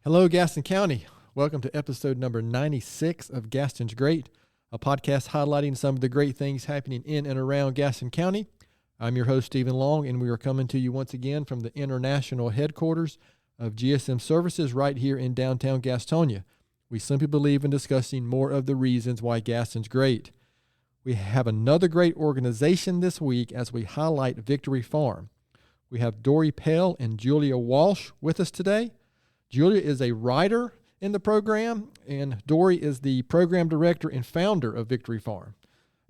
Hello, Gaston County. Welcome to episode number 96 of Gaston's Great, a podcast highlighting some of the great things happening in and around Gaston County. I'm your host, Stephen Long, and we are coming to you once again from the international headquarters of GSM Services right here in downtown Gastonia. We simply believe in discussing more of the reasons why Gaston's great. We have another great organization this week as we highlight Victory Farm. We have Dory Pell and Julia Walsh with us today. Julia is a writer in the program, and Dory is the program director and founder of Victory Farm.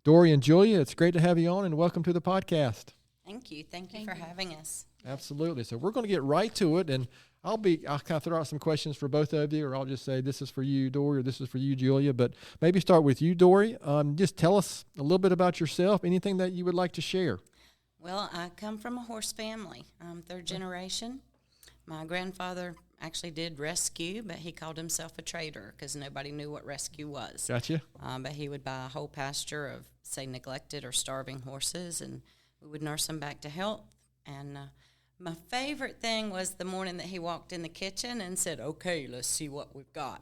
Dory and Julia, it's great to have you on, and welcome to the podcast. Thank you. Thank you for having us. Absolutely. So we're going to get right to it, and I'll kind of throw out some questions for both of you, or I'll just say this is for you, Dory, or this is for you, Julia. But maybe start with you, Dory. Just tell us a little bit about yourself, anything that you would like to share. Well, I come from a horse family. I'm third generation. My grandfather actually did rescue, but he called himself a trader because nobody knew what rescue was. Gotcha. But he would buy a whole pasture of, say, neglected or starving horses, and we would nurse them back to health. And my favorite thing was the morning that he walked in the kitchen and said, "Okay, let's see what we've got."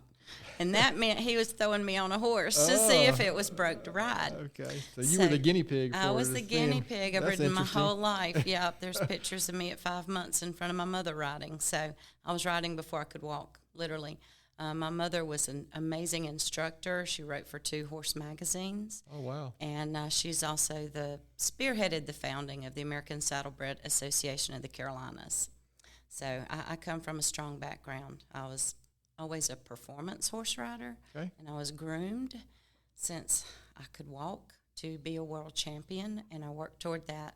And that meant he was throwing me on a horse to see if it was broke to ride. Okay, so you were the guinea pig. I was the guinea pig. I've ridden my whole life. Yeah, there's pictures of me at 5 months in front of my mother riding. So I was riding before I could walk, literally. My mother was an amazing instructor. She wrote for 2 horse magazines. Oh, wow. And she's also spearheaded the founding of the American Saddlebred Association of the Carolinas. So I come from a strong background. I was always a performance horse rider, okay. And I was groomed since I could walk to be a world champion, and I worked toward that,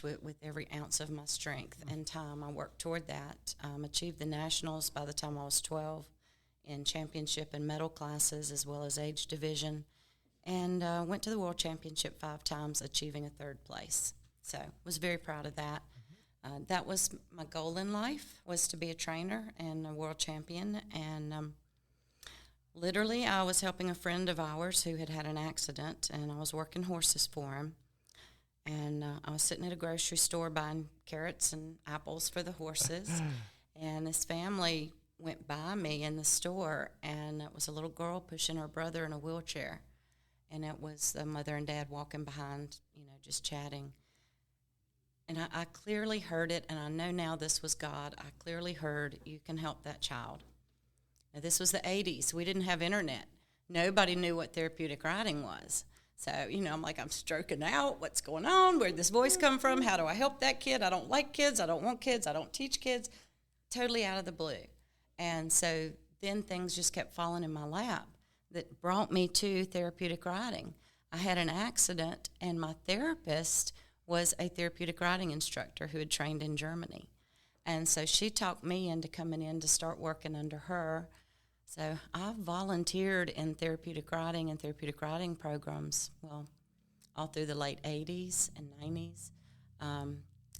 with every ounce of my strength and time. I worked toward that, achieved the nationals by the time I was 12 in championship and medal classes as well as age division, and went to the world championship 5 times, achieving a 3rd place. So was very proud of that. That was my goal in life, was to be a trainer and a world champion. And literally, I was helping a friend of ours who had had an accident, and I was working horses for him. And I was sitting at a grocery store buying carrots and apples for the horses. And this family went by me in the store, and it was a little girl pushing her brother in a wheelchair. And it was the mother and dad walking behind, just chatting. And I clearly heard it, and I know now this was God. I clearly heard, you can help that child. Now, this was the 80s. We didn't have internet. Nobody knew what therapeutic riding was. So, I'm like, I'm stroking out. What's going on? Where'd this voice come from? How do I help that kid? I don't like kids. I don't want kids. I don't teach kids. Totally out of the blue. And so then things just kept falling in my lap that brought me to therapeutic riding. I had an accident, and my therapist was a therapeutic riding instructor who had trained in Germany. And so she talked me into coming in to start working under her. So I volunteered in therapeutic riding and therapeutic riding programs, all through the late 80s and 90s.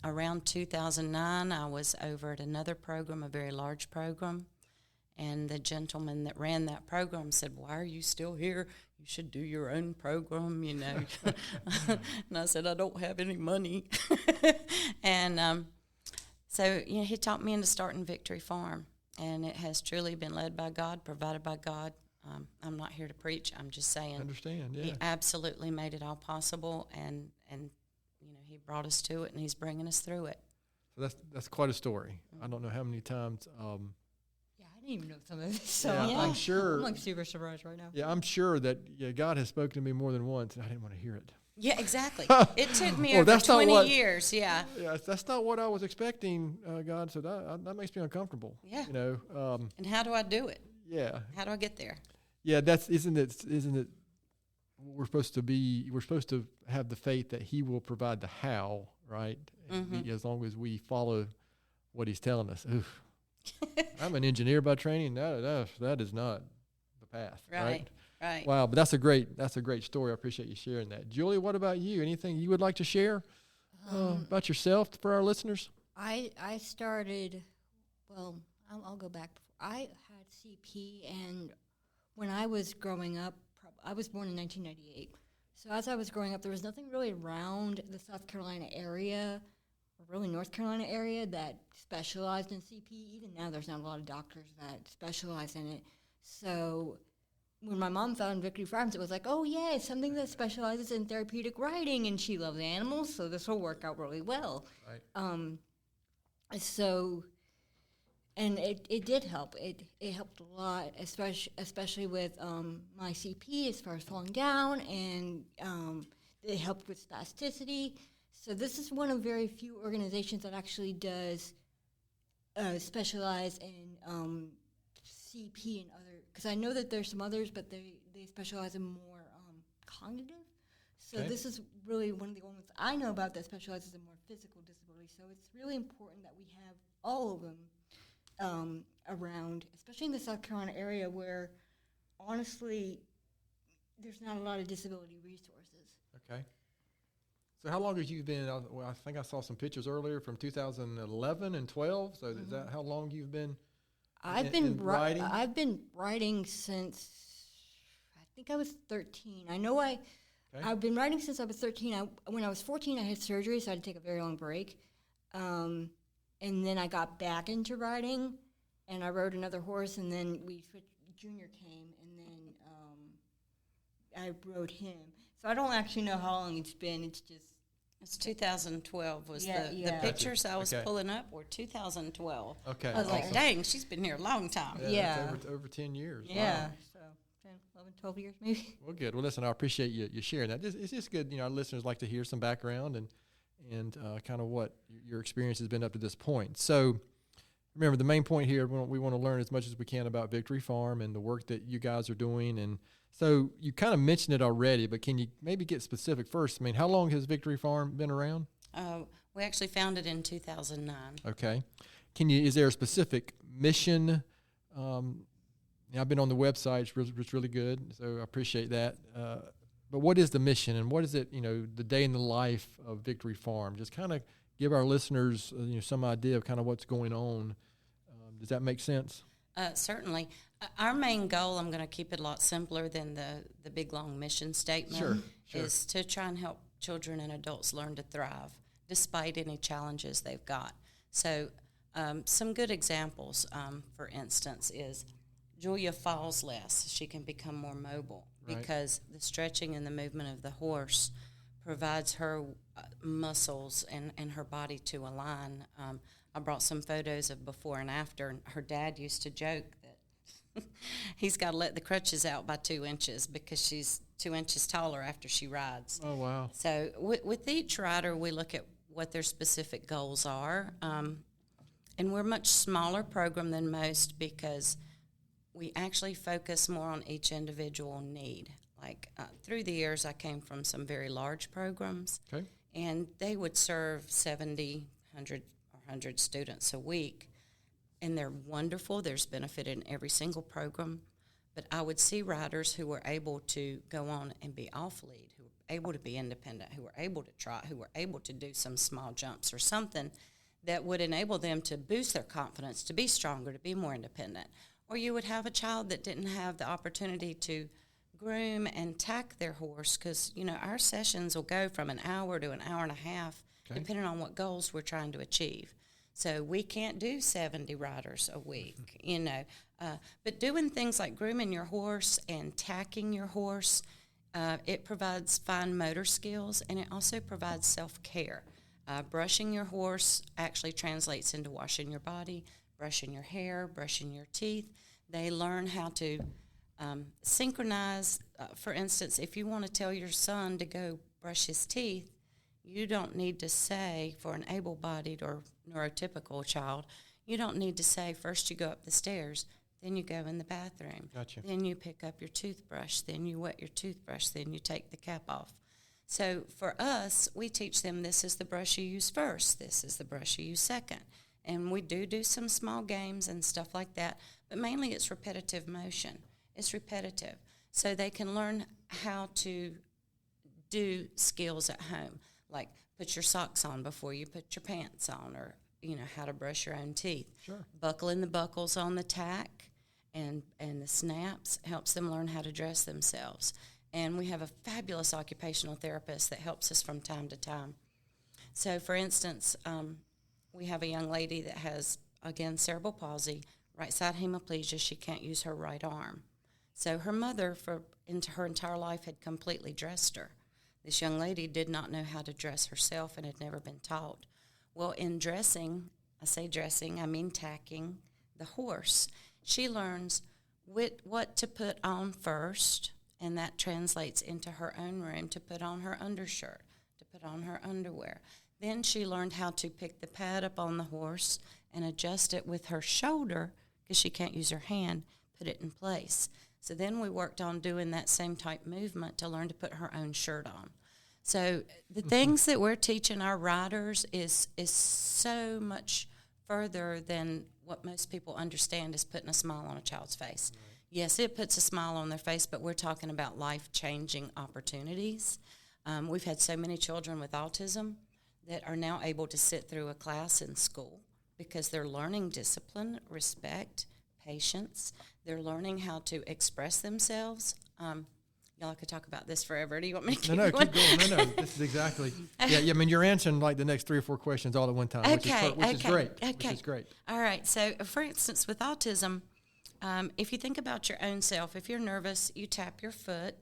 Around 2009, I was over at another program, a very large program, and the gentleman that ran that program said, "Why are you still here? You should do your own program, And I said, "I don't have any money." And so he talked me into starting Victory Farm. And it has truly been led by God, provided by God. I'm not here to preach. I'm just saying. I understand, yeah. He absolutely made it all possible, and he brought us to it, and he's bringing us through it. So that's quite a story. Mm-hmm. I don't know how many times. I didn't even know some of this. So I'm sure. I'm like super surprised right now. Yeah, I'm sure that God has spoken to me more than once, and I didn't want to hear it. Yeah, exactly. It took me over 20 years, yeah. Yeah, that's not what I was expecting, God, so that makes me uncomfortable. Yeah. And how do I do it? Yeah. How do I get there? Yeah, isn't it we're supposed to have the faith that he will provide the how, right? Mm-hmm. As long as we follow what he's telling us. Oof. I'm an engineer by training. That is not the path, right? Right. Wow, but that's a great story. I appreciate you sharing that. Julie, what about you? Anything you would like to share about yourself for our listeners? I started, I'll go back. I had CP, and when I was growing up, I was born in 1998. So as I was growing up, there was nothing really around the South Carolina area really North Carolina area that specialized in CP. Even now, there's not a lot of doctors that specialize in it. So when my mom found Victory Farms, it was like, oh, yeah, it's something that specializes in therapeutic riding, and she loves animals, so this will work out really well. Right. And it did help. It helped a lot, especially with my CP as far as falling down, and it helped with spasticity. So this is one of very few organizations that actually does specialize in CP and other, because I know that there's some others, but they specialize in more cognitive. So Okay. this is really one of the only ones I know about that specializes in more physical disability. So it's really important that we have all of them around, especially in the South Carolina area where, honestly, there's not a lot of disability resources. Okay. So how long have you been, well, I think I saw some pictures earlier from 2011 and 12. So is that how long you've been in riding? I've been riding since, I think I was 13. I know I've been riding since I was 13. When I was 14, I had surgery, so I had to take a very long break. And then I got back into riding, and I rode another horse, and then we switched. Junior came, and then I rode him. So I don't actually know how long it's been. It's just... It's 2012 was the Yeah. pictures I was Okay. pulling up were 2012. Okay. I was like, Like, dang, she's been here a long time. Yeah. That's over 10 years. Yeah. Wow. So 10, 11, 12 years maybe. Well, good. Well, listen, I appreciate you sharing that. It's just good. Our listeners like to hear some background and kind of what your experience has been up to this point. So remember, the main point here, we want to learn as much as we can about Victory Farm and the work that you guys are doing. And so you kind of mentioned it already, but can you maybe get specific first? I mean, how long has Victory Farm been around? We actually founded in 2009. Okay. Is there a specific mission? I've been on the website. It's really good, so I appreciate that. But what is the mission, and what is it, the day in the life of Victory Farm? Just kind of give our listeners, some idea of kind of what's going on. Does that make sense? Certainly. Our main goal, I'm going to keep it a lot simpler than the big, long mission statement, Sure. is to try and help children and adults learn to thrive despite any challenges they've got. So some good examples, for instance, is Julia falls less. She can become more mobile because the stretching and the movement of the horse provides her muscles and her body to align. I brought some photos of before and after, and her dad used to joke that he's got to let the crutches out by 2 inches because she's 2 inches taller after she rides. Oh, wow. So with each rider, we look at what their specific goals are. And we're a much smaller program than most because we actually focus more on each individual need. Like through the years, I came from some very large programs, Okay. and they would serve 70, 100, or 100 students a week, and they're wonderful. There's benefit in every single program, but I would see riders who were able to go on and be off-lead, who were able to be independent, who were able to try, who were able to do some small jumps or something that would enable them to boost their confidence, to be stronger, to be more independent. Or you would have a child that didn't have the opportunity to groom and tack their horse because, our sessions will go from an hour to an hour and a half, depending on what goals we're trying to achieve. So we can't do 70 riders a week, But doing things like grooming your horse and tacking your horse, it provides fine motor skills, and it also provides self-care. Brushing your horse actually translates into washing your body, brushing your hair, brushing your teeth. They learn how to synchronize. For instance, if you want to tell your son to go brush his teeth, you don't need to say, for an able-bodied or neurotypical child, you don't need to say, first you go up the stairs, then you go in the bathroom. Gotcha. Then you pick up your toothbrush, then you wet your toothbrush, then you take the cap off. So for us, we teach them this is the brush you use first, this is the brush you use second. And we do some small games and stuff like that, but mainly it's repetitive motion. It's repetitive. So they can learn how to do skills at home, like put your socks on before you put your pants on, or, how to brush your own teeth. Sure. Buckling the buckles on the tack and the snaps helps them learn how to dress themselves. And we have a fabulous occupational therapist that helps us from time to time. So, for instance, we have a young lady that has, again, cerebral palsy, right side hemiplegia. She can't use her right arm. So her mother, into her entire life, had completely dressed her. This young lady did not know how to dress herself and had never been taught. Well, in dressing, I say dressing, I mean tacking the horse, she learns what to put on first, and that translates into her own room to put on her undershirt, to put on her underwear. Then she learned how to pick the pad up on the horse and adjust it with her shoulder, because she can't use her hand, put it in place. So then we worked on doing that same type movement to learn to put her own shirt on. So the things that we're teaching our riders is so much further than what most people understand is putting a smile on a child's face. Right. Yes, it puts a smile on their face, but we're talking about life-changing opportunities. We've had so many children with autism that are now able to sit through a class in school because they're learning discipline, respect, patience. They're learning how to express themselves. Y'all could talk about this forever. Do you want me to keep going? Keep going. No, this is exactly. Yeah, I mean, you're answering like the next 3 or 4 questions all at one time, which is great. Okay. Which is great. All right. So, for instance, with autism, if you think about your own self, if you're nervous, you tap your foot.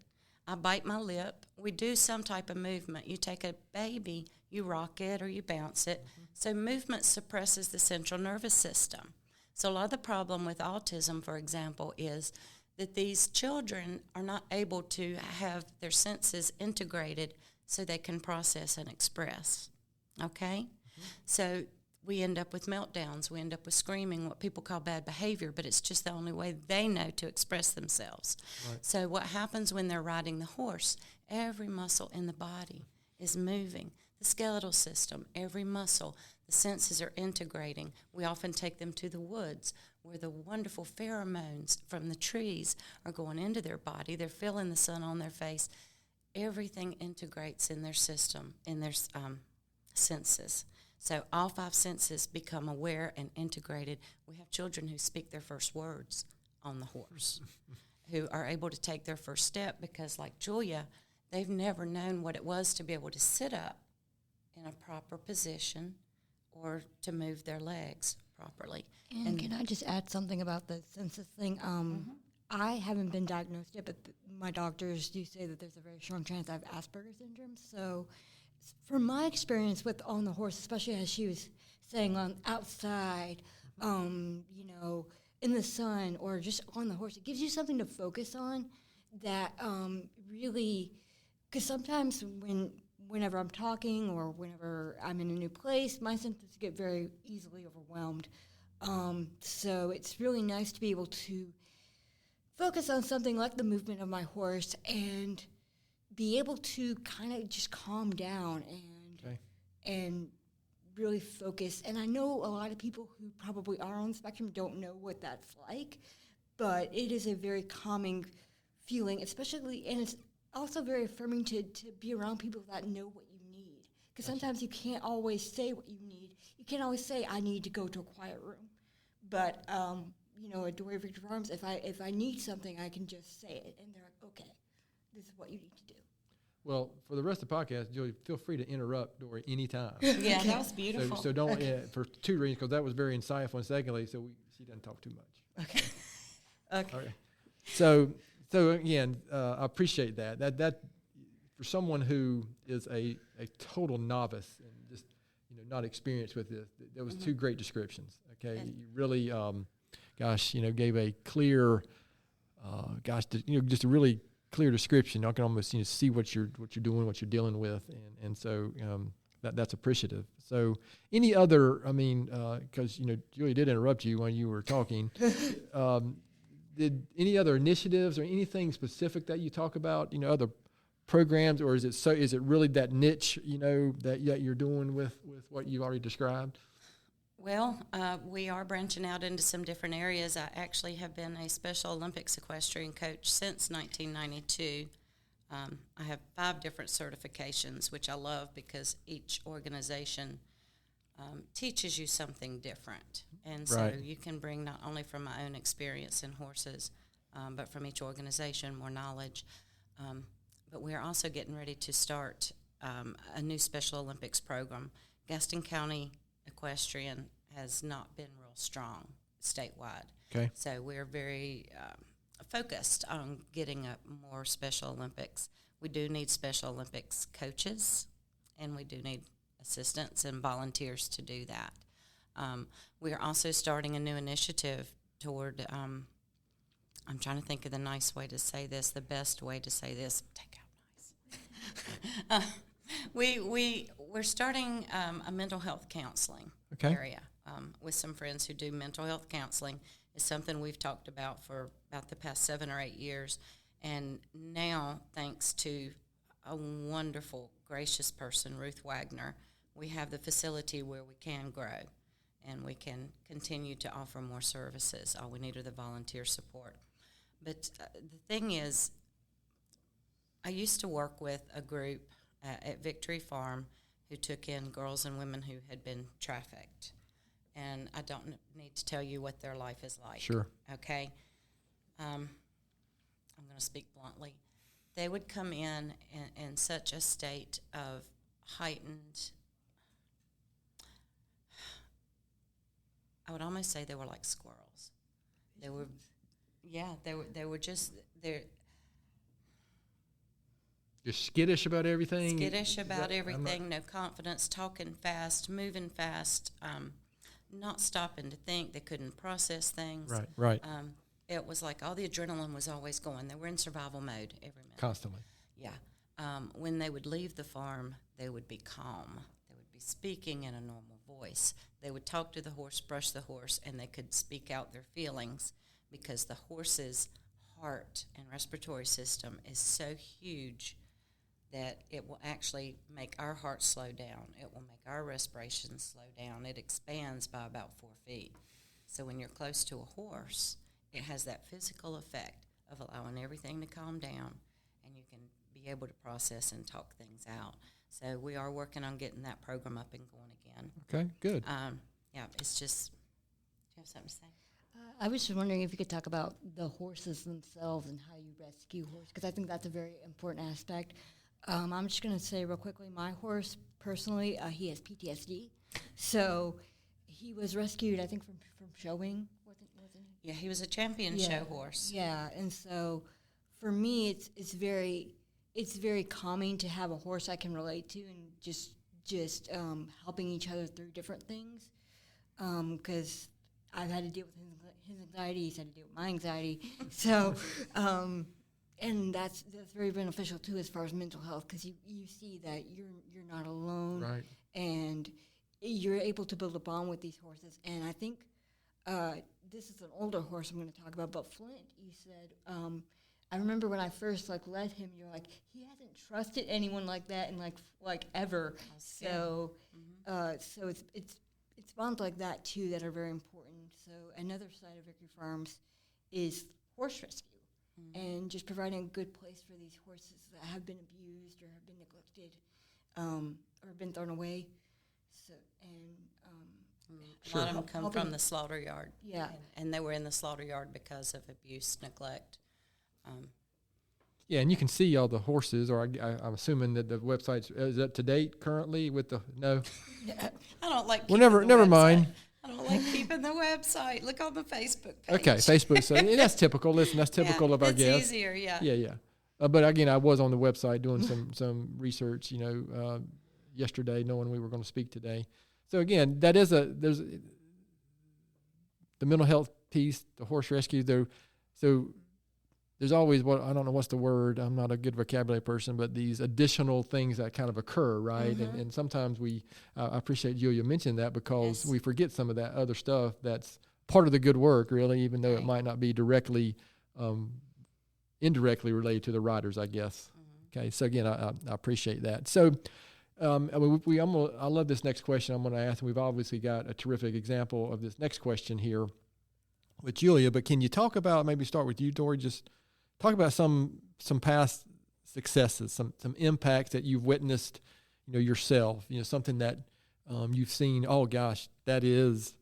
I bite my lip. We do some type of movement. You take a baby, you rock it or you bounce it. Mm-hmm. So movement suppresses the central nervous system. So a lot of the problem with autism, for example, is that these children are not able to have their senses integrated so they can process and express, okay? Mm-hmm. So we end up with meltdowns. We end up with screaming, what people call bad behavior, but it's just the only way they know to express themselves. Right. So what happens when they're riding the horse? Every muscle in the body is moving. The skeletal system, every muscle, the senses are integrating. We often take them to the woods where the wonderful pheromones from the trees are going into their body. They're feeling the sun on their face. Everything integrates in their system, in their senses. So all 5 senses become aware and integrated. We have children who speak their first words on the horse, who are able to take their first step because, like Julia, they've never known what it was to be able to sit up in a proper position or to move their legs properly. And can I just add something about the senses thing? I haven't been diagnosed yet, but my doctors do say that there's a very strong chance I have Asperger's syndrome. So from my experience with on the horse, especially as she was saying on outside, in the sun or just on the horse, it gives you something to focus on that really, because sometimes whenever I'm talking or whenever I'm in a new place, my senses get very easily overwhelmed. So it's really nice to be able to focus on something like the movement of my horse and be able to kind of just calm down and really focus. And I know a lot of people who probably are on the spectrum don't know what that's like, but it is a very calming feeling, especially, and it's also very affirming to be around people that know what you need. Because sometimes you can't always say what you need. You can't always say, I need to go to a quiet room. But, at Dory Victor Farms, if I need something, I can just say it. And they're like, okay, this is what you need to do. Well, for the rest of the podcast, Julie, feel free to interrupt Dory anytime. Yeah, that was beautiful. So don't, for 2 reasons, because that was very insightful, and secondly, she doesn't talk too much. Okay. Okay. So again, I appreciate that. That for someone who is a total novice and just not experienced with this, there was 2 great descriptions. Okay, you really, gave a clear, just a really clear description. I can almost see what you're doing, what you're dealing with, and so that's appreciative. So any other, because Julia did interrupt you when you were talking. Did any other initiatives or anything specific that you talk about, other programs, or is it really that niche, that you're doing with what you've already described? Well, we are branching out into some different areas. I actually have been a Special Olympics equestrian coach since 1992. I have 5 different certifications, which I love because each organization teaches you something different. And so you can bring not only from my own experience in horses, but from each organization more knowledge. But we are also getting ready to start a new Special Olympics program. Gaston County Equestrian has not been real strong statewide. Okay. So we're very focused on getting more Special Olympics. We do need Special Olympics coaches, and we do need assistants and volunteers to do that. We are also starting a new initiative toward, I'm trying to think of the nice way to say this, the best way to say this. Take out nice. We're starting a mental health counseling area with some friends who do mental health counseling. It's something we've talked about for about the past 7 or 8 years. And now, thanks to a wonderful, gracious person, Ruth Wagner, we have the facility where we can grow and we can continue to offer more services. All we need are the volunteer support. But the thing is, I used to work with a group at Victory Farm who took in girls and women who had been trafficked. And I don't need to tell you what their life is like. Sure. Okay? I'm going to speak bluntly. They would come in such a state of heightened, I would almost say they were like squirrels. They were, they were just, they're just skittish about everything. No confidence, talking fast, moving fast, not stopping to think. They couldn't process things. Right. It was like all the adrenaline was always going. They were in survival mode every minute. Constantly. Yeah. When they would leave the farm, they would be calm. They would be speaking in a normal voice. They would talk to the horse, brush the horse, and they could speak out their feelings because the horse's heart and respiratory system is so huge that it will actually make our heart slow down. It will make our respiration slow down. It expands by about 4 feet. So when you're close to a horse, it has that physical effect of allowing everything to calm down, and you can be able to process and talk things out. So we are working on getting that program up and going again. Okay, good. It's just, do you have something to say? I was just wondering if you could talk about the horses themselves and how you rescue horses, because I think that's a very important aspect. I'm just going to say real quickly, my horse, personally, he has PTSD. So he was rescued, I think, from showing, wasn't he? Yeah, he was a champion show horse. Yeah, and so for me, it's very calming to have a horse I can relate to and just helping each other through different things. Because I've had to deal with his anxiety, he's had to deal with my anxiety. So, and that's very beneficial too as far as mental health, because you see that you're not alone, Right. And you're able to build a bond with these horses. And I think this is an older horse I'm going to talk about, but Flint, you said, I remember when I first led him, you're like, he hasn't trusted anyone like that in like ever. So so it's bonds like that too that are very important. So another side of Victory Farms is horse rescue. And just providing a good place for these horses that have been abused or have been neglected or been thrown away. So a lot of them come from the slaughter yard. Yeah. And they were in the slaughter yard because of abuse, neglect. Yeah, and you can see all the horses, or I'm assuming that the website is up to date currently with the, no? I don't like Well, never mind. I don't like keeping the website. Look on the Facebook page. Okay, Facebook. So and that's typical. Listen, that's typical of our guests. It's easier, yeah. Yeah. But again, I was on the website doing some research, yesterday, knowing we were going to speak today. So again, there's the mental health piece, the horse rescue, though. So there's always I don't know what's the word. I'm not a good vocabulary person, but these additional things that kind of occur, right? Mm-hmm. And sometimes I appreciate Julia mentioned that because we forget some of that other stuff that's part of the good work, really, even though it might not be directly, indirectly related to the riders, I guess. Mm-hmm. Okay, so again, I appreciate that. So I love this next question I'm going to ask, and we've obviously got a terrific example of this next question here with Julia, but can you talk about, maybe start with you, Dory, just talk about some past successes, some impacts that you've witnessed, yourself, something that you've seen, oh gosh, that is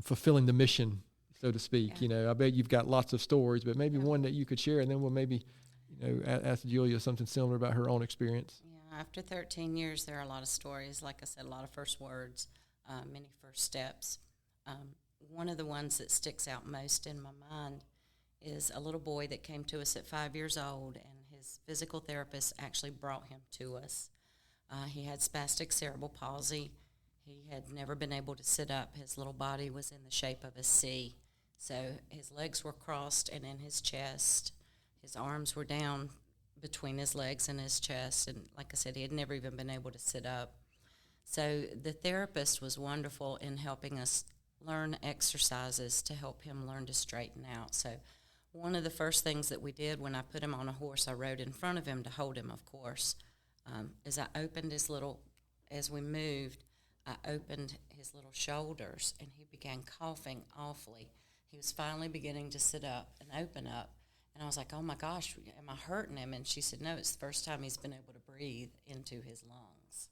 fulfilling the mission, so to speak. Yeah. I bet you've got lots of stories, but maybe one that you could share, and then we'll maybe, ask Julia something similar about her own experience. Yeah, After 13 years, there are a lot of stories. Like I said, a lot of first words, many first steps. One of the ones that sticks out most in my mind is a little boy that came to us at 5 years old, and his physical therapist actually brought him to us. He had spastic cerebral palsy. He had never been able to sit up. His little body was in the shape of a C. So his legs were crossed and in his chest. His arms were down between his legs and his chest. And like I said, he had never even been able to sit up. So the therapist was wonderful in helping us learn exercises to help him learn to straighten out. So one of the first things that we did when I put him on a horse, I rode in front of him to hold him, of course, is I opened his little, as we moved, I opened his little shoulders, and he began coughing awfully. He was finally beginning to sit up and open up. And I was like, oh, my gosh, am I hurting him? And she said, no, it's the first time he's been able to breathe into his lungs,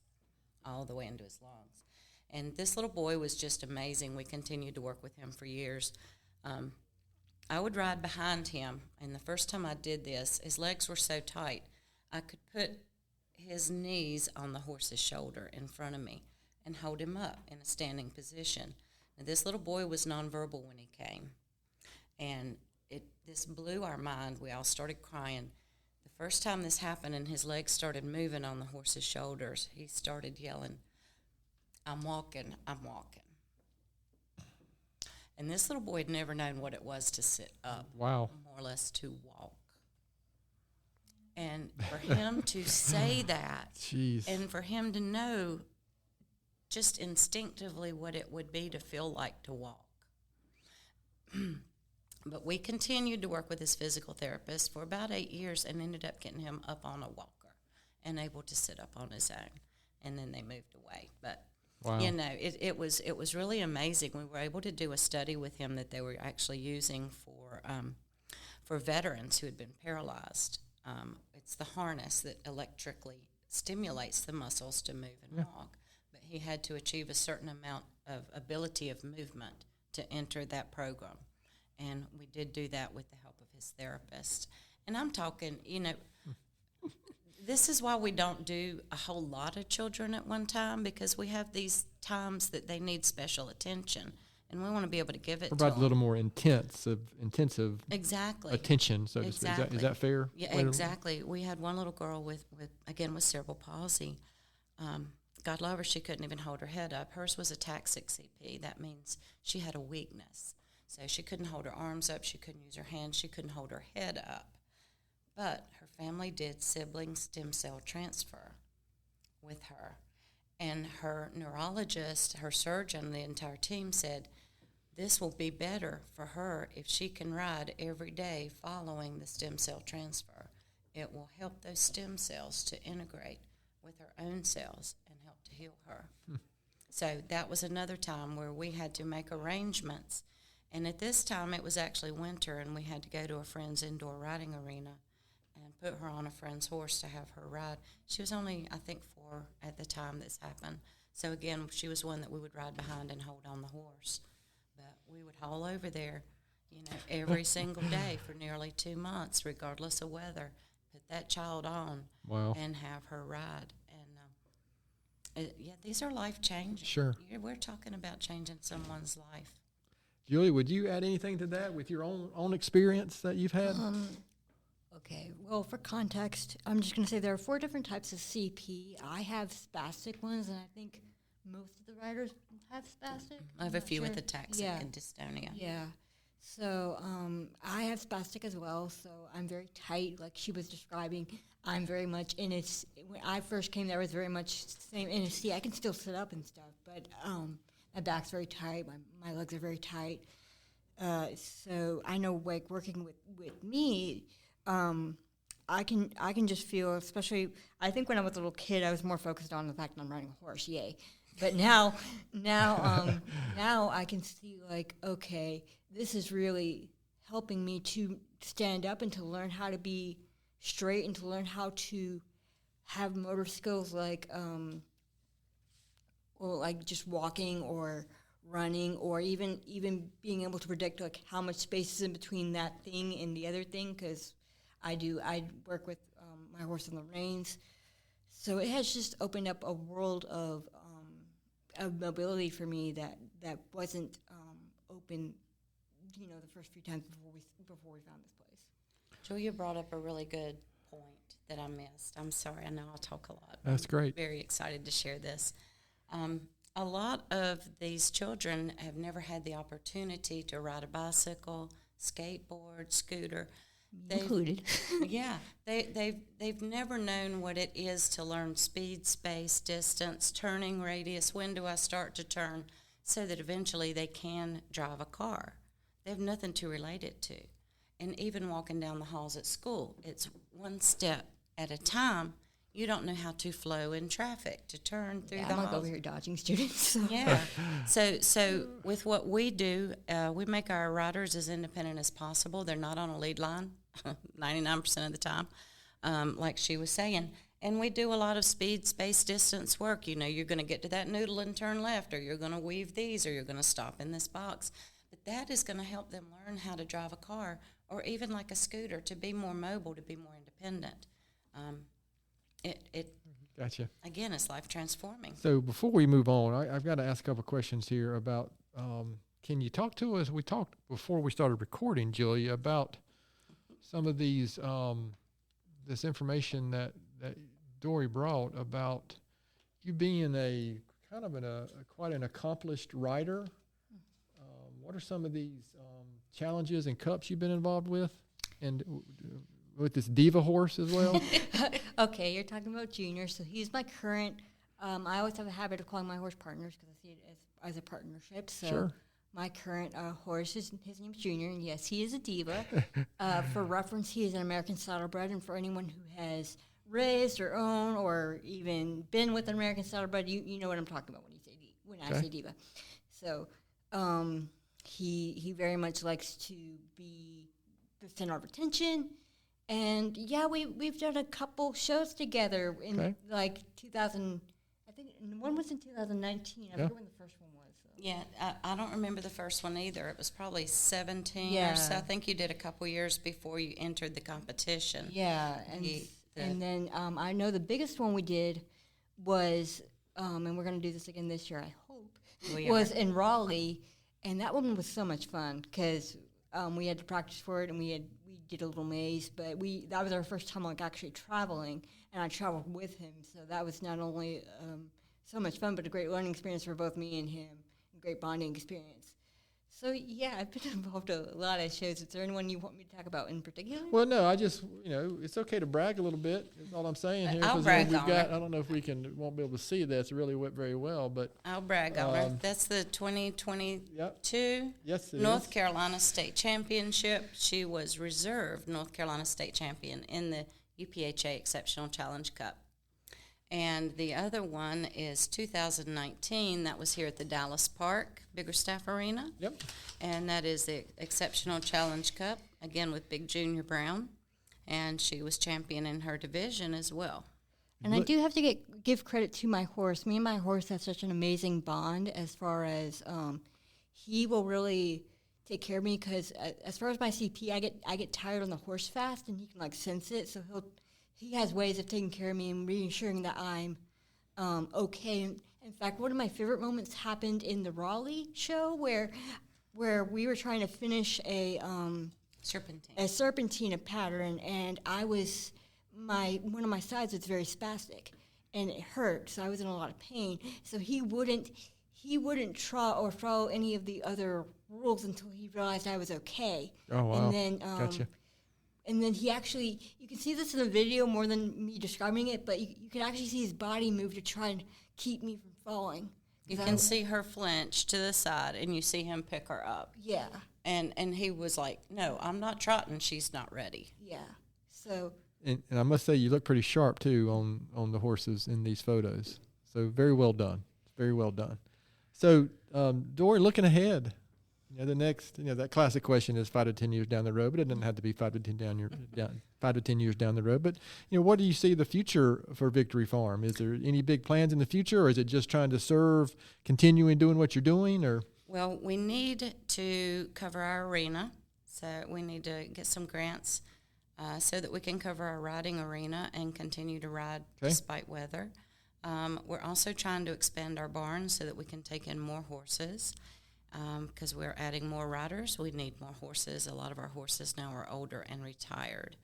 all the way into his lungs. And this little boy was just amazing. We continued to work with him for years. I would ride behind him, and the first time I did this, his legs were so tight, I could put his knees on the horse's shoulder in front of me and hold him up in a standing position. And this little boy was nonverbal when he came. And this blew our mind. We all started crying. The first time this happened and his legs started moving on the horse's shoulders, he started yelling, I'm walking, I'm walking. And this little boy had never known what it was to sit up. Wow. More or less to walk. And for him to say that, Jeez. and for him to know just instinctively what it would be to feel like to walk. But we continued to work with his physical therapist for about 8 years and ended up getting him up on a walker and able to sit up on his own. And then they moved away. But, wow. you know, it was really amazing. We were able to do a study with him that they were actually using for veterans who had been paralyzed. It's the harness that electrically stimulates the muscles to move and walk. But he had to achieve a certain amount of ability of movement to enter that program. And we did do that with the help of his therapist. And I'm talking, you know, this is why we don't do a whole lot of children at one time, because we have these times that they need special attention. And we want to be able to give it to them. Provide a little more intensive exactly. attention, so to speak. Is that fair? Yeah, exactly. We had one little girl with cerebral palsy. God love her, she couldn't even hold her head up. Hers was a ataxic CP. That means she had a weakness. So she couldn't hold her arms up. She couldn't use her hands. She couldn't hold her head up. But her family did sibling stem cell transfer with her. And her neurologist, her surgeon, the entire team said, this will be better for her if she can ride every day following the stem cell transfer. It will help those stem cells to integrate with her own cells and help to heal her. So that was another time where we had to make arrangements. And at this time, it was actually winter, and we had to go to a friend's indoor riding arena and put her on a friend's horse to have her ride. She was only, I think, 4 at the time this happened. So, again, she was one that we would ride behind and hold on the horse. But we would haul over there, you know, every single day for nearly 2 months, regardless of weather, put that child on and have her ride. And, yeah, these are life-changing. Sure. We're talking about changing someone's life. Julie, would you add anything to that with your own experience that you've had? Okay, well, for context, I'm just going to say there are 4 different types of CP. I have spastic ones, and I think most of the riders have spastic. I have a few with ataxic and dystonia. Yeah. So I have spastic as well, so I'm very tight, like she was describing. I'm very much in a, when I first came there, I was very much same in a C. I can still sit up and stuff, but my back's very tight, my legs are very tight. So I know, like, working with me, I can just feel, especially, I think when I was a little kid, I was more focused on the fact that I'm riding a horse, yay. But now I can see, like, okay, this is really helping me to stand up and to learn how to be straight and to learn how to have motor skills like, or like just walking or running, or even being able to predict, like, how much space is in between that thing and the other thing, because I work with my horse on the reins. So it has just opened up a world of mobility for me that wasn't open, the first few times before we found this place. Julia brought up a really good point that I missed. I'm sorry, I know I'll talk a lot. That's great. I'm very excited to share this. A lot of these children have never had the opportunity to ride a bicycle, skateboard, scooter. Included. Yeah, they've never known what it is to learn speed, space, distance, turning radius, when do I start to turn, so that eventually they can drive a car. They have nothing to relate it to. And even walking down the halls at school, it's one step at a time. You don't know how to flow in traffic, to turn through the halls. I'm like over here dodging students. So. Yeah. So with what we do, we make our riders as independent as possible. They're not on a lead line 99% of the time, like she was saying. And we do a lot of speed, space, distance work. You're going to get to that noodle and turn left, or you're going to weave these, or you're going to stop in this box. But that is going to help them learn how to drive a car, or even like a scooter, to be more mobile, to be more independent. Gotcha. Again, it's life transforming. So before we move on, I've got to ask a couple of questions here about, can you talk to us? We talked before we started recording, Julia, about some of these, this information that Dory brought about you being quite an accomplished writer. What are some of these challenges and cups you've been involved with? And with this diva horse as well? Okay, you're talking about Junior. So he's my current. I always have a habit of calling my horse partners because I see it as a partnership. So Sure. My current horse, his name's Junior, and yes, he is a diva. For reference, he is an American saddlebred, and for anyone who has raised or owned or even been with an American saddlebred, you know what I'm talking about when I say diva. So he very much likes to be the center of attention. And yeah, we've done a couple shows together in like 2000. I think one was in 2019. I forget when the first one was. So. Yeah, I don't remember the first one either. It was probably 17 Yeah. or so. I think you did a couple years before you entered the competition. Yeah, and then I know the biggest one we did was, and we're going to do this again this year, I hope, was in Raleigh, and that one was so much fun because we had to practice for it, and we did a little maze, but that was our first time actually traveling, and I traveled with him, so that was not only so much fun, but a great learning experience for both me and him, a great bonding experience. So yeah, I've been involved in a lot of shows. Is there anyone you want me to talk about in particular? Well, no, I just, it's okay to brag a little bit. That's all I'm saying here. I'll brag on it. I don't know if won't be able to see that. It really went very well, but I'll brag on her. That's the 2022 Yes, it North is. Carolina State Championship. She was reserved North Carolina State Champion in the UPHA Exceptional Challenge Cup. And the other one is 2019. That was here at the Dallas Park Biggerstaff Arena. Yep. And that is the Exceptional Challenge Cup, again with Big Junior Brown. And she was champion in her division as well. And I do have to give credit to my horse. Me and my horse have such an amazing bond as far as he will really take care of me because as far as my CP, I get tired on the horse fast, and he can sense it. So he has ways of taking care of me and reassuring that I'm okay. In fact, one of my favorite moments happened in the Raleigh show where we were trying to finish a serpentina pattern, and one of my sides was very spastic, and it hurt, so I was in a lot of pain. So he wouldn't try or follow any of the other rules until he realized I was okay. Oh, wow. And then Gotcha. And then he actually, you can see this in the video more than me describing it, but you can actually see his body move to try and keep me from falling. You can see her flinch to the side, and you see him pick her up. Yeah. And he was like, no, I'm not trotting. She's not ready. Yeah. So. And I must say, you look pretty sharp, too, on the horses in these photos. So very well done. Very well done. So, Dory, looking ahead, the next, that classic question is 5 to 10 years down the road, but it doesn't have to be 5 to 10 years down the road. But, what do you see the future for Victory Farm? Is there any big plans in the future, or is it just trying to serve, continuing doing what you're doing, or? Well, we need to cover our arena, so we need to get some grants so that we can cover our riding arena and continue to ride despite weather. We're also trying to expand our barn so that we can take in more horses because we're adding more riders. We need more horses. A lot of our horses now are older and retired,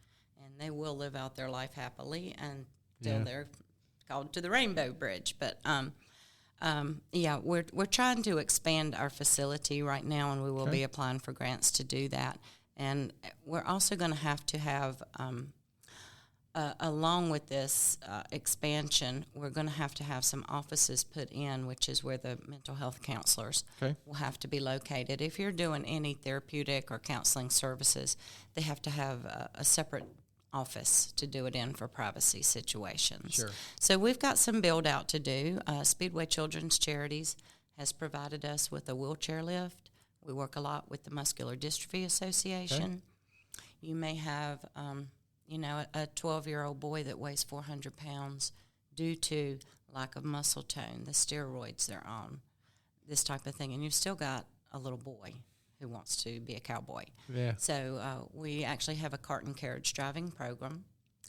and they will live out their life happily until they're called to the Rainbow Bridge. But we're trying to expand our facility right now, and we will be applying for grants to do that. And we're also going to have along with this expansion, we're going to have some offices put in, which is where the mental health counselors will have to be located. If you're doing any therapeutic or counseling services, they have to have a separate office to do it in for privacy situations. Sure. So we've got some build out to do. Speedway Children's Charities has provided us with a wheelchair lift. We work a lot with the Muscular Dystrophy Association. You may have, a 12-year-old boy that weighs 400 pounds due to lack of muscle tone, the steroids they're on, this type of thing. And you've still got a little boy who wants to be a cowboy. Yeah. So we actually have a cart and carriage driving program,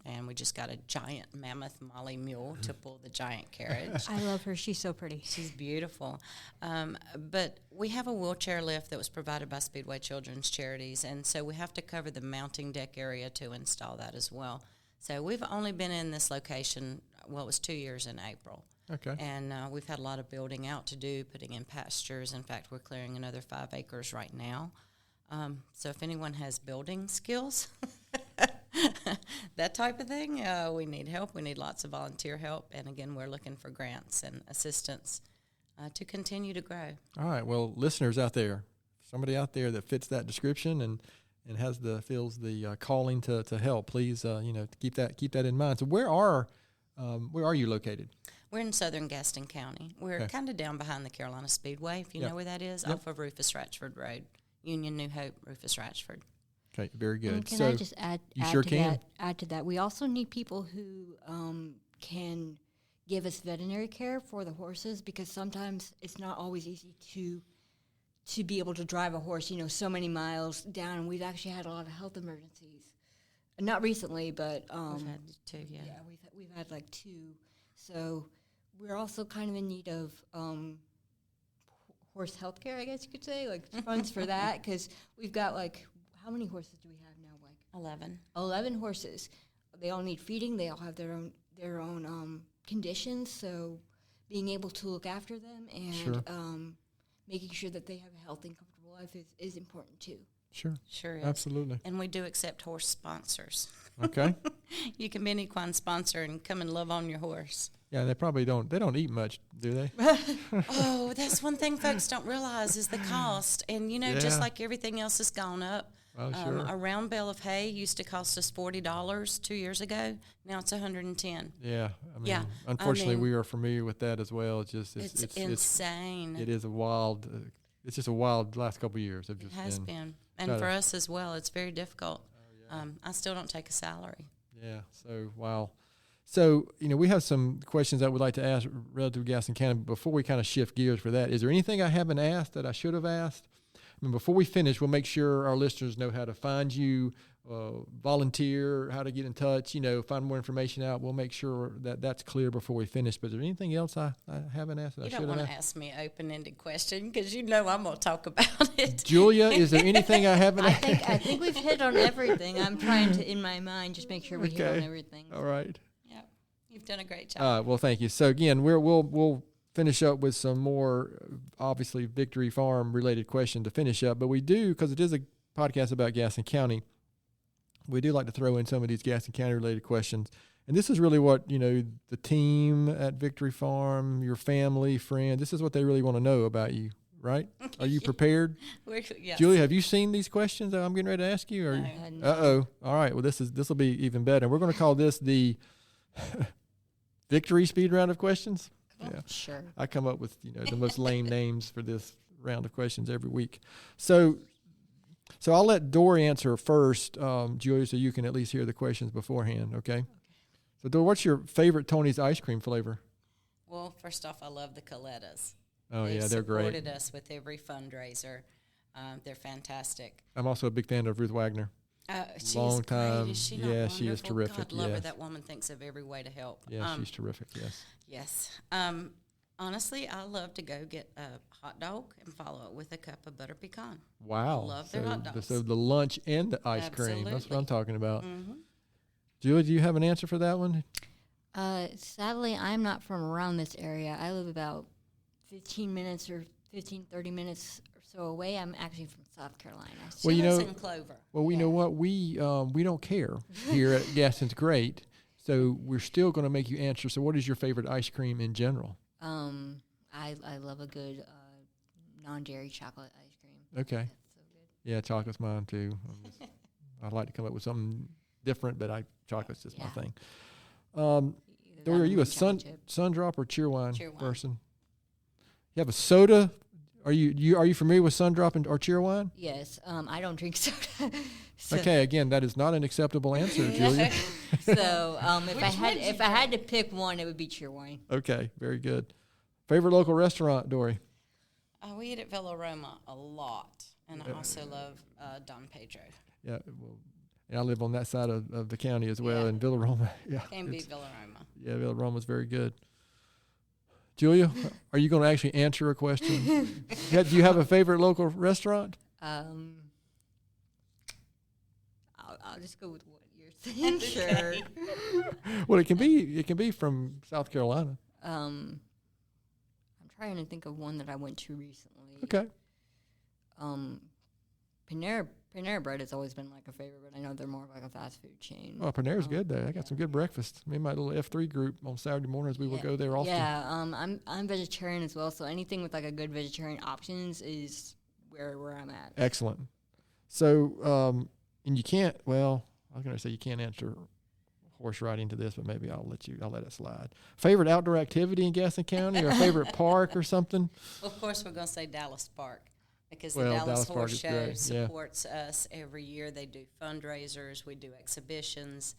and we just got a giant mammoth Molly mule to pull the giant carriage. I love her. She's so pretty. She's beautiful. But we have a wheelchair lift that was provided by Speedway Children's Charities, and so we have to cover the mounting deck area to install that as well. So we've only been in this location, it was 2 years in April. Okay. And we've had a lot of building out to do, putting in pastures. In fact, we're clearing another 5 acres right now. So if anyone has building skills, that type of thing, we need help. We need lots of volunteer help. And, again, we're looking for grants and assistance to continue to grow. All right. Well, listeners out there, somebody out there that fits that description and feels the calling to help, please, keep that in mind. So where are you located? We're in southern Gaston County. We're kind of down behind the Carolina Speedway, if you know where that is, off of Rufus Ratchford Road, Union, New Hope, Rufus Ratchford. Okay, very good. Can I just add to that? We also need people who can give us veterinary care for the horses, because sometimes it's not always easy to be able to drive a horse, so many miles down. We've actually had a lot of health emergencies. Not recently, but we've had 2, yeah, we've had like 2. So we're also kind of in need of horse health care, I guess you could say, like funds for that, because we've got how many horses do we have now? 11 horses. They all need feeding. They all have their own conditions. So being able to look after them and making sure that they have a healthy and comfortable life is important too. Sure is. Absolutely. And we do accept horse sponsors. Okay. You can be an equine sponsor and come and love on your horse. Yeah, they probably don't. They don't eat much, do they? Oh, that's one thing folks don't realize is the cost. And, just like everything else has gone up, a round bale of hay used to cost us $40 2 years ago. Now it's $110. Yeah. Unfortunately, we are familiar with that as well. It's just it's insane. It is a wild. It's just a wild last couple of years. It has been. And for us as well, it's very difficult. I still don't take a salary. Yeah. So, wow. So, we have some questions that we'd like to ask relative to Gaston County. Before we kind of shift gears for that, is there anything I haven't asked that I should have asked? Before we finish, we'll make sure our listeners know how to find you, volunteer, how to get in touch, find more information out. We'll make sure that that's clear before we finish. But is there anything else I haven't asked that I should have asked? You don't want to ask me an open-ended question because I'm going to talk about it. Julia, is there anything I haven't asked? I think we've hit on everything. I'm trying to, in my mind, just make sure we hit on everything. All right. Yeah, you've done a great job. Well, thank you. So, again, we'll finish up with some more, obviously, Victory Farm-related question to finish up. But we do, because it is a podcast about Gaston County, we do like to throw in some of these Gaston County-related questions. And this is really what, the team at Victory Farm, your family, friends, this is what they really want to know about you, right? Are you prepared? Yes. Julia, have you seen these questions that I'm getting ready to ask you? No. Uh-oh. All right. Well, this will be even better. We're going to call this the Victory Speed Round of Questions. Yeah. Sure. I come up with, the most lame names for this round of questions every week. So I'll let Dory answer first, Julia, so you can at least hear the questions beforehand, okay? So, Dory, what's your favorite Tony's ice cream flavor? Well, first off, I love the Colettas. Oh, yeah, they're great. They've supported us with every fundraiser. They're fantastic. I'm also a big fan of Ruth Wagner. long She's time. great. Is she not Yeah, wonderful? she is terrific. God, love her. Yes. That woman thinks of every way to help. Yeah, she's terrific. Yes. Yes. Honestly, I love to go get a hot dog and follow it with a cup of butter pecan. Wow. Love their hot dogs. So the lunch and the ice cream. That's what I'm Absolutely. talking about. Mm-hmm. Julia, do you have an answer for that one? Sadly, I'm not from around this area. I live about 15 minutes or 30 minutes or so away. I'm actually from South Carolina. Well, She you lives know- in Clover. Well, we know what we don't care here at Gaston's Great, so we're still going to make you answer. So, what is your favorite ice cream in general? I love a good non-dairy chocolate ice cream. Okay, That's so good. yeah, chocolate's mine too. I'd like to come up with something different, but chocolate's just my Yeah. thing. Either Dory, that are or you a chocolate chip. sun drop or cheerwine Cheerwine. person? You have a soda. Are you familiar with sun drop or cheerwine? Yes, I don't drink soda. So, Okay, again, that is not an acceptable answer, Julia. So Which if I had to pick one, it would be cheerwine. Okay, very good. Favorite local restaurant, Dory? We eat at Villa Roma a lot, and I also love Don Pedro. Yeah, well, I live on that side of the county as well, Yeah. in Villa Roma. Yeah, Can't beat Villa Roma. yeah, Villa Roma's very good. Julia, are you going to actually answer a question? Do you have a favorite local restaurant? I'll just go with what you're saying. Sure. Well, it can be from South Carolina. I'm trying to think of one that I went to recently. Okay. Panera Bread has always been like a favorite, but I know they're more of like a fast food chain. Oh, Panera's good there. I got some good breakfast. Me and my little F3 group on Saturday mornings, we will go there often. Yeah, I'm vegetarian as well, so anything with like a good vegetarian options is where I'm at. Excellent. So, and you can't. Well, I was going to say you can't answer horse riding to this, but maybe I'll let it slide. Favorite outdoor activity in Gaston County, or a favorite park or something? Well, of course, we're going to say Dallas Park because Well, the Dallas Dallas Park Horse is Show great, yeah. supports us every year. They do fundraisers. We do exhibitions.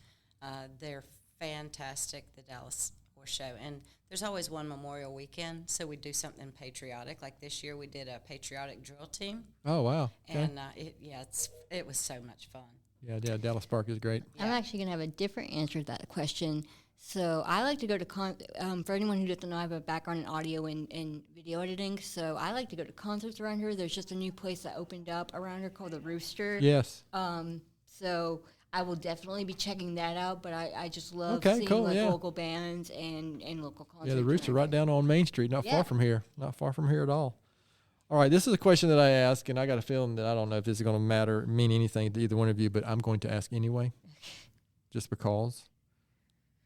They're fantastic, the Dallas Horse Show. And there's always one Memorial Weekend, so we do something patriotic. Like this year, we did a patriotic drill team. Oh, wow. Okay. And, it was so much fun. Yeah, Dallas Park is great. Yeah. I'm actually gonna have a different answer to that question. So I like to go to for anyone who doesn't know, I have a background in audio and video editing. So I like to go to concerts around here. There's just a new place that opened up around here called the Rooster. Yes. So I will definitely be checking that out. But I just love Okay, seeing cool, like yeah. local bands and local concerts. Yeah, the Rooster around right here. down on Main Street, not Yeah. far from here. Not far from here at all. All right, this is a question that I ask, and I got a feeling that I don't know if this is going to mean anything to either one of you, but I'm going to ask anyway, just because.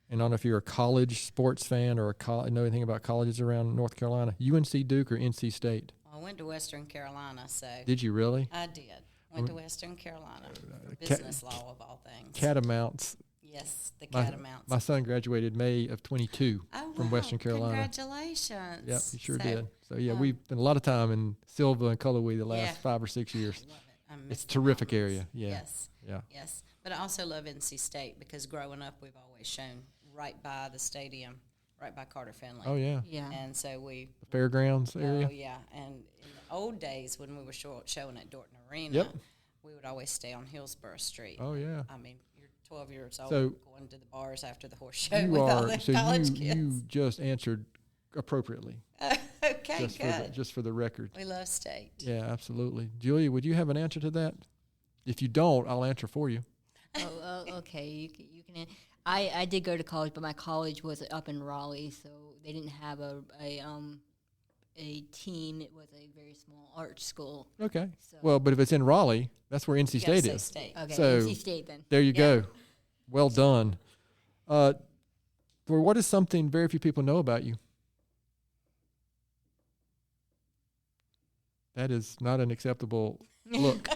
And I don't know if you're a college sports fan or know anything about colleges around North Carolina. UNC Duke or NC State? I went to Western Carolina, so Did you really? I did. Went to Western Carolina for Cat- business law, of all things. Catamounts. Yes, the My- Catamounts. My son graduated May of 22 from wow, Western Carolina. Congratulations. Yep, he sure So, did. So, yeah, we've spent a lot of time in Silva and Cullowhee the last Yeah. 5 or 6 years. I love it. I miss It's a the terrific mountains. area. Yeah. Yes. Yeah. Yes. But I also love NC State because growing up, we've always shown right by the stadium, right by Carter Finley. Oh, yeah. Yeah. And so we. The fairgrounds area. Oh, yeah. And in the old days when we were showing at Dorton Arena, Yep. we would always stay on Hillsborough Street. Oh, yeah. I mean, you're 12 years old So, going to the bars after the horse show You with all are, the so college you kids. just answered appropriately, Okay, good. just for the record. We love State. Yeah, absolutely. Julia, would you have an answer to that? If you don't, I'll answer for you. Okay. You can. I did go to college, but my college was up in Raleigh, so they didn't have a team. It was a very small art school. Okay. So. Well, but if it's in Raleigh, that's where NC You gotta State say is. State. Okay, So- NC State then. There you Yeah. go. Well done. For what is something very few people know about you? That is not an acceptable look.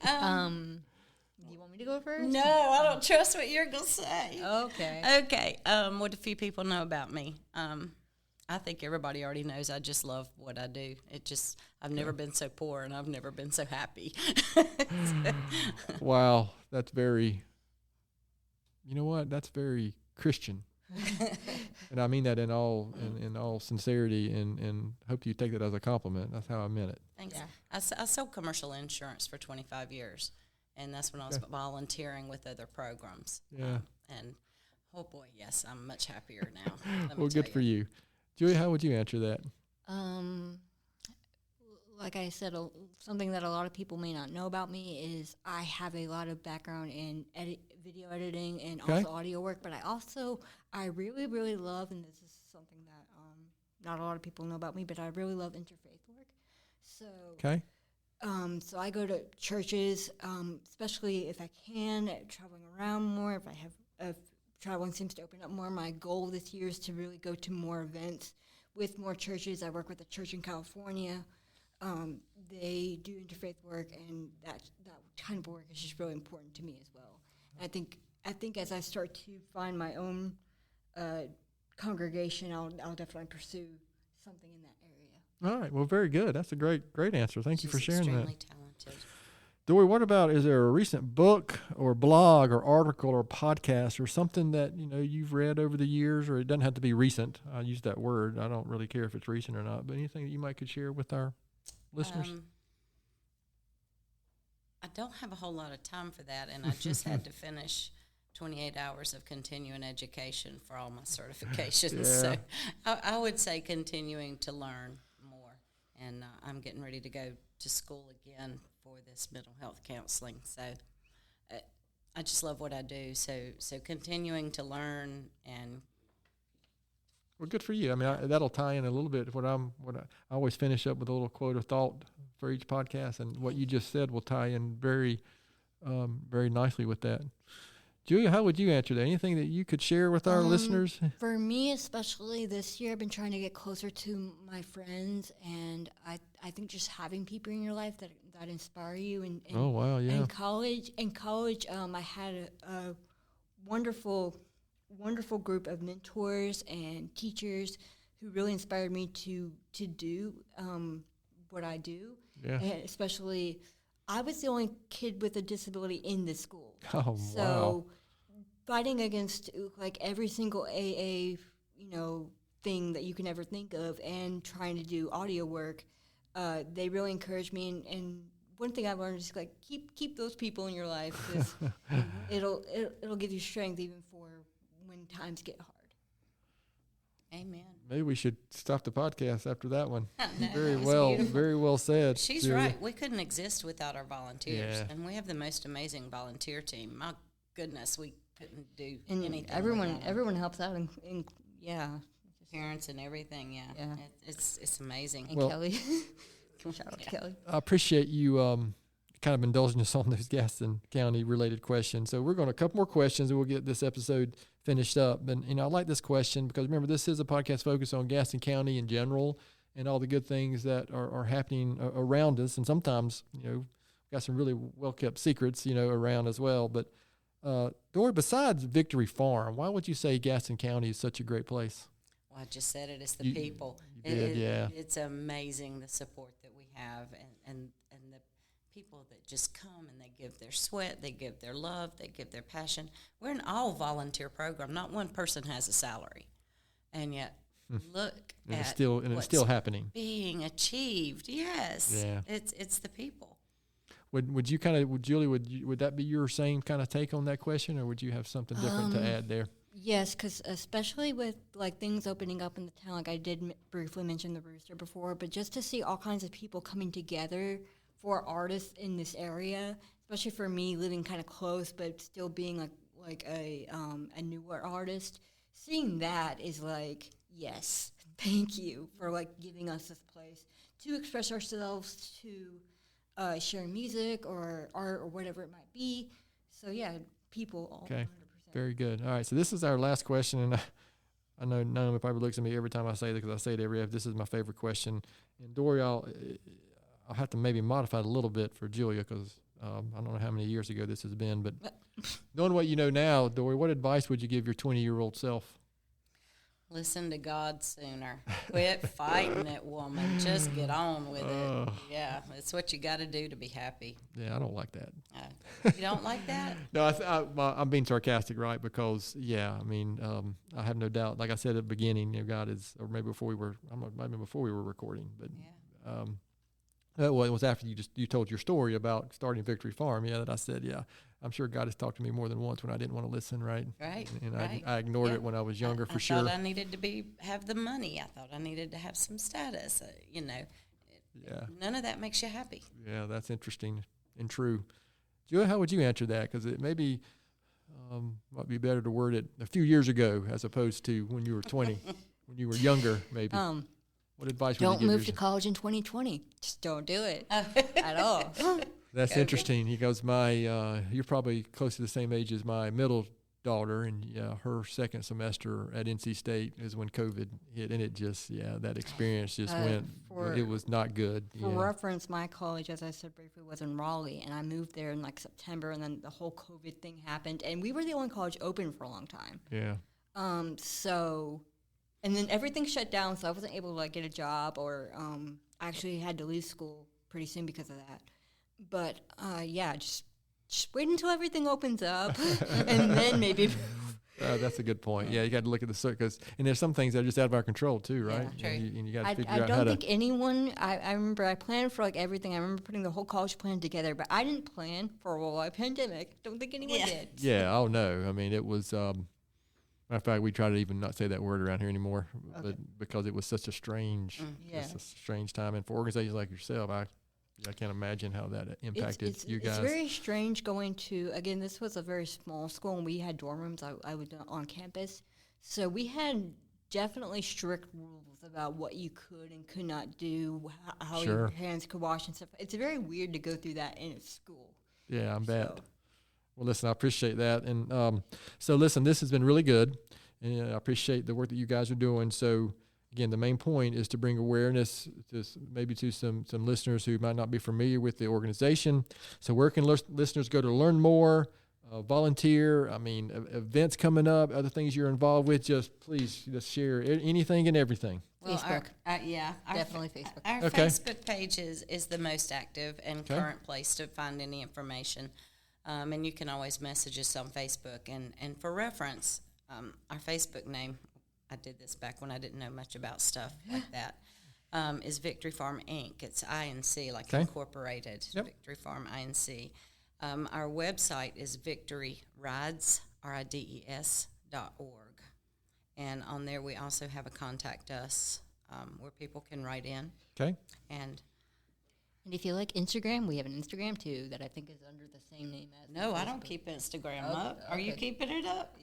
Do you want me to go first? No, I don't trust what you're going to say. Okay. Okay. What do few people know about me? I think everybody already knows I just love what I do. I've never been so poor and I've never been so happy. Wow, that's very, you know what? That's very Christian. And I mean that in all sincerity, and hope you take that as a compliment. That's how I meant it. Thanks. Yeah. I sold commercial insurance for 25 years, and that's when I was volunteering with other programs. Yeah. And oh boy, yes, I'm much happier now. Well, good for you. Julia, how would you answer that? Like I said, something that a lot of people may not know about me is I have a lot of background in video editing and also audio work, but I really, really love, and this is something that not a lot of people know about me, but I really love interfaith work. So, so I go to churches, especially if I can, traveling around more, if traveling seems to open up more. My goal this year is to really go to more events with more churches. I work with a church in California. They do interfaith work, and that kind of work is just really important to me as well. And I think as I start to find my own congregation, I'll definitely pursue something in that area. All right. Well, very good. That's a great answer. Thank you for sharing that. Extremely talented. Dory, what about, is there a recent book or blog or article or podcast or something that, you've read over the years, or it doesn't have to be recent? I use that word. I don't really care if it's recent or not, but anything that you could share with our listeners? I don't have a whole lot of time for that, and I just had to finish 28 hours of continuing education for all my certifications. So I would say continuing to learn more, and I'm getting ready to go to school again for this mental health counseling. So I just love what I do. So continuing to learn and. Well, good for you. I mean, that'll tie in a little bit. I always finish up with a little quote of thought for each podcast, and what you just said will tie in very, very nicely with that. Julia, how would you answer that? Anything that you could share with our listeners? For me, especially this year, I've been trying to get closer to my friends, and I think just having people in your life that inspire you. And oh wow, yeah. In college, I had a wonderful group of mentors and teachers who really inspired me to do what I do. Yeah. And especially, I was the only kid with a disability in the school. Oh, so wow. Fighting against every single AA, thing that you can ever think of, and trying to do audio work, they really encouraged me. And one thing I've learned is keep those people in your life, because it'll give you strength even for when times get hard. Amen. Maybe we should stop the podcast after that one. No, very well said. She's Julia. right. We couldn't exist without our volunteers, Yeah. and we have the most amazing volunteer team. My goodness, we couldn't do And anything. everyone helps out, and Parents and everything. Yeah. It's amazing. And Well, Kelly. Shout out to Kelly. I appreciate you kind of indulging us on those Gaston County related questions. So we're going to a couple more questions, and we'll get this episode finished up. And I like this question because, remember, this is a podcast focused on Gaston County in general and all the good things that are happening around us. And sometimes, we've got some really well-kept secrets, around as well. But, Dory, besides Victory Farm, why would you say Gaston County is such a great place? Well, I just said it. It's the people. You did, yeah. It's amazing, the support that we have, and the people that just come and they give their sweat, they give their love, they give their passion. We're an all-volunteer program. Not one person has a salary. And yet, look at it's still happening. Being achieved. Yes. Yeah. It's the people. Would you Julie, would that be your same kind of take on that question, or would you have something different to add there? Yes, because especially with things opening up in the town, I did briefly mention the Rooster before, but just to see all kinds of people coming together for artists in this area, especially for me living kind of close but still being a newer artist, seeing that is yes, thank you for giving us this place to express ourselves, to share music or art or whatever it might be. So yeah, people. Okay. 100%. Very good. All right, so this is our last question, and I know none of it probably looks at me every time I say it, because I say it every episode. This is my favorite question. And Dory, I'll have to maybe modify it a little bit for Julia, because I don't know how many years ago this has been. But knowing what you know now, Dory, what advice would you give your 20-year-old self? Listen to God sooner. Quit fighting it, woman. Just get on with it. Yeah, it's what you got to do to be happy. Yeah, I don't like that. You don't like that? No, I'm being sarcastic, right? Because, I mean, I have no doubt. Like I said at the beginning, God is, or maybe before we were recording, but it was after you told your story about starting Victory Farm. Yeah, that I said, I'm sure God has talked to me more than once when I didn't want to listen, right? Right. And right. I ignored it when I was younger, for sure. I thought I needed to have the money. I thought I needed to have some status. None of that makes you happy. Yeah, that's interesting and true. Julia, how would you answer that? Because it maybe might be better to word it a few years ago as opposed to when you were 20, when you were younger, maybe. What advice would you give? Don't move to college in 2020. Just don't do it at all. That's interesting. He goes, you're probably close to the same age as my middle daughter, and her second semester at NC State is when COVID hit, and it just, that experience just it was not good. For reference, my college, as I said briefly, was in Raleigh, and I moved there in like September, and then the whole COVID thing happened, and we were the only college open for a long time. Yeah. And then everything shut down, so I wasn't able to like get a job, or I actually had to leave school pretty soon because of that. But just wait until everything opens up, and then maybe. That's a good point. Yeah, you got to look at the circus, and there's some things that are just out of our control too, right? Yeah, true. And you got to figure out how to. I don't think anyone. I remember I planned for like everything. I remember putting the whole college plan together, but I didn't plan for a worldwide pandemic. Don't think anyone did. Yeah. Oh no. I mean, it was. Matter of fact, we try to even not say that word around here anymore, but because it was such a strange, a strange time, and for organizations like yourself, I can't imagine how that impacted you guys. It's very strange going to, again, this was a very small school, and we had dorm rooms I was on campus. So we had definitely strict rules about what you could and could not do, how your hands could wash and stuff. It's very weird to go through that in a school. Yeah, I bet. Well, listen, I appreciate that. And so, listen, this has been really good, and I appreciate the work that you guys are doing. So, again, the main point is to bring awareness to maybe to some listeners who might not be familiar with the organization. So where can listeners go to learn more, volunteer? I mean, events coming up, other things you're involved with, please share anything and everything. Well, Facebook. Definitely Facebook. Our Facebook page is the most active and current place to find any information. And you can always message us on Facebook. And for reference, our Facebook name, I did this back when I didn't know much about stuff like that, is Victory Farm Inc. It's INC, like incorporated, Victory Farm INC. Our website is victoryrides.org. And on there we also have a contact us where people can write in. Okay. And if you like Instagram, we have an Instagram too that I think is under the same name as. No, I don't keep Instagram up. Are you keeping it up?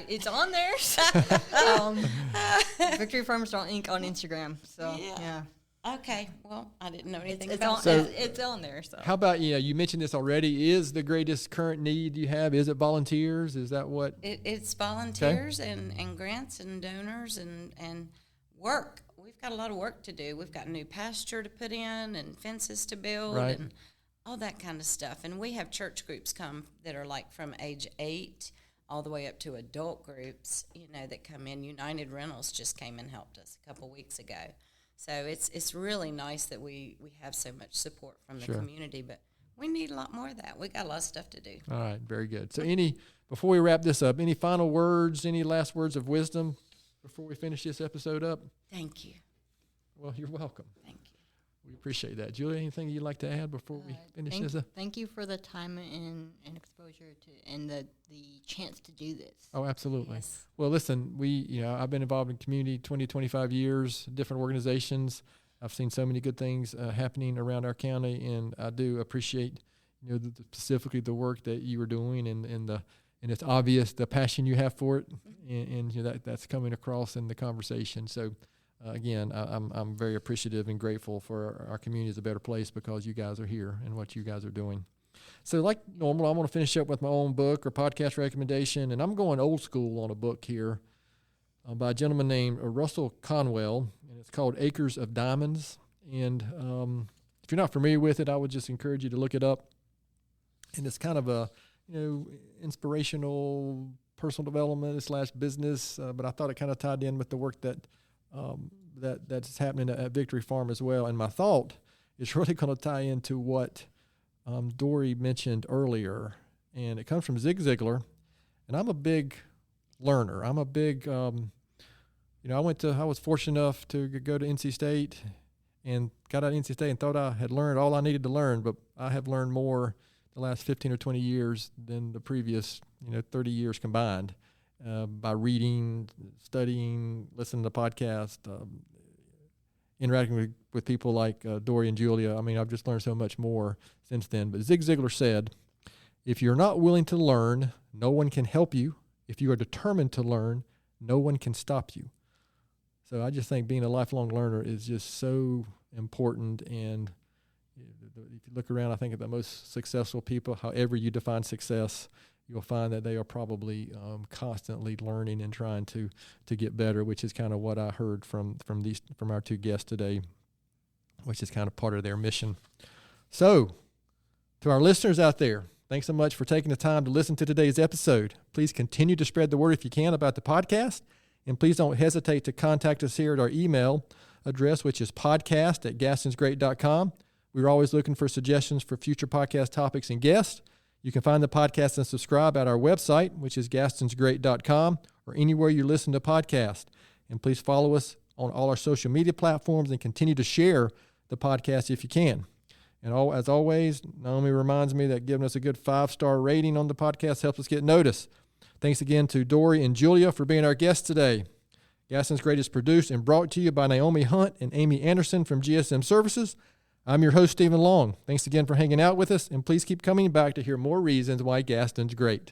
It's on there. Victory Farms Inc. on Instagram. So yeah. Okay. Well, I didn't know anything it's about that. It's on there. So how about you mentioned this already? Is the greatest current need you have? Is it volunteers? Is that what? It's volunteers and grants and donors and work. We've got a lot of work to do. We've got a new pasture to put in and fences to build and all that kind of stuff. And we have church groups come that are like from age 8 all the way up to adult groups, that come in. United Rentals just came and helped us a couple weeks ago. So it's really nice that we have so much support from the community, but we need a lot more of that. We got a lot of stuff to do. All right, very good. So before we wrap this up, any final words, any last words of wisdom before we finish this episode up? Thank you. Well, you're welcome. Thank you. We appreciate that. Julia, anything you'd like to add before we finish this up? Thank you for the time and exposure and the chance to do this. Oh, absolutely. Yes. Well, listen, I've been involved in community 20, 25 years, different organizations. I've seen so many good things happening around our county, and I do appreciate, specifically the work that you are doing and it's obvious the passion you have for it, and that's coming across in the conversation. So, again, I'm very appreciative and grateful for our community is a better place because you guys are here and what you guys are doing. So like normal, I'm going to finish up with my own book or podcast recommendation, and I'm going old school on a book here by a gentleman named Russell Conwell, and it's called Acres of Diamonds. And if you're not familiar with it, I would just encourage you to look it up. And it's kind of a inspirational personal development / business, but I thought it kind of tied in with the work that's happening at Victory Farm as well. And my thought is really going to tie into what Dory mentioned earlier, and it comes from Zig Ziglar. And I'm a big learner. I'm a big, I was fortunate enough to go to NC State and got out of NC State and thought I had learned all I needed to learn, but I have learned more the last 15 or 20 years than the previous, 30 years combined, by reading, studying, listening to podcasts, interacting with people like Dory and Julia. I mean, I've just learned so much more since then. But Zig Ziglar said, if you're not willing to learn, no one can help you. If you are determined to learn, no one can stop you. So I just think being a lifelong learner is just so important. And if you look around, I think of the most successful people, however you define success, you'll find that they are probably constantly learning and trying to get better, which is kind of what I heard from our two guests today, which is kind of part of their mission. So, to our listeners out there, thanks so much for taking the time to listen to today's episode. Please continue to spread the word if you can about the podcast, and please don't hesitate to contact us here at our email address, which is podcast@gastonsgreat.com. We're always looking for suggestions for future podcast topics and guests. You can find the podcast and subscribe at our website, which is gastonsgreat.com, or anywhere you listen to podcasts. And please follow us on all our social media platforms and continue to share the podcast if you can. And as always, Naomi reminds me that giving us a good 5-star rating on the podcast helps us get noticed. Thanks again to Dory and Julia for being our guests today. Gaston's Great is produced and brought to you by Naomi Hunt and Amy Anderson from GSM Services. I'm your host, Stephen Long. Thanks again for hanging out with us, and please keep coming back to hear more reasons why Gaston's great.